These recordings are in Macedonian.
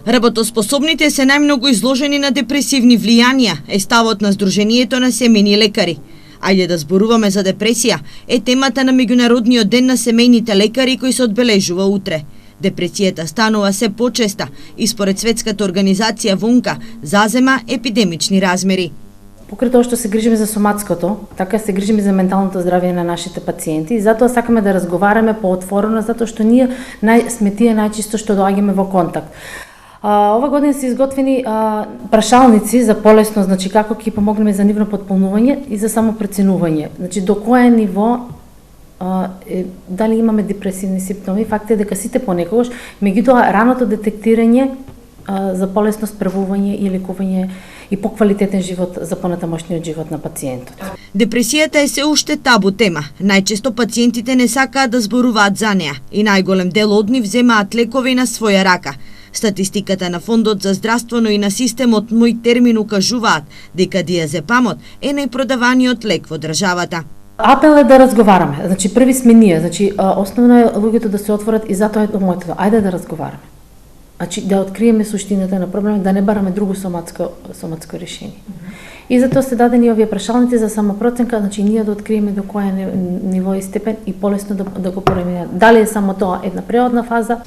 Работоспособните се најмногу изложени на депресивни влијанија, е ставот на Сдруженијето на семејни лекари. Ајде да зборуваме за депресија е темата на Меѓународниот ден на семејните лекари кој се одбележува утре. Депресијата станува се почеста и според Светската организација ВОНКА зазема епидемични размери. Покрај тоа што се грижиме за соматското, така се грижиме за менталното здравје на нашите пациенти и затоа сакаме да разговараме поотворено, затоа што ние сме тие најчисто што доаѓаме во контакт. Ова година се изготвени прашалници за полесно, значи како ќе помогнеме за нивно потполнување и за самопреценување. Значи до кое ниво дали имаме депресивни симптоми, факт е дека сите понекогаш, меѓутоа раното детектирање за полесно справување и лекување и поквалитетен живот за понатамошниот живот на пациентот. Депресијата е се уште табу тема. Најчесто пациентите не сакаат да зборуваат за неа и најголем дел од нив земаат лекови на своја рака. Статистиката на Фондот за здравствено и на системот Мој термин укажуваат дека диазепамот е најпродаваниот лек во државата. Апел е да разговараме. Значи први сме ние, значи основно е луѓето да се отворат и затоа е моето. Ајде да разговараме. Значи да откриеме суштината на проблемот, да не бараме друго соматско решение. И затоа се дадени овие прашалници за самопроценка, значи ние да откриеме до која ниво и степен и полесно да го преминеме. Дали е само тоа една преодна фаза?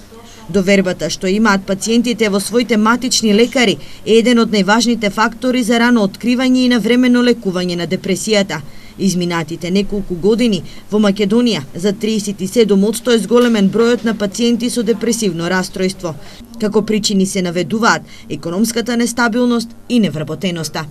Довербата што имаат пациентите во своите матични лекари е еден од најважните фактори за рано откривање и навремено лекување на депресијата. Изминатите неколку години во Македонија за 37% е зголемен бројот на пациенти со депресивно расстройство. Како причини се наведуваат економската нестабилност и невработеноста.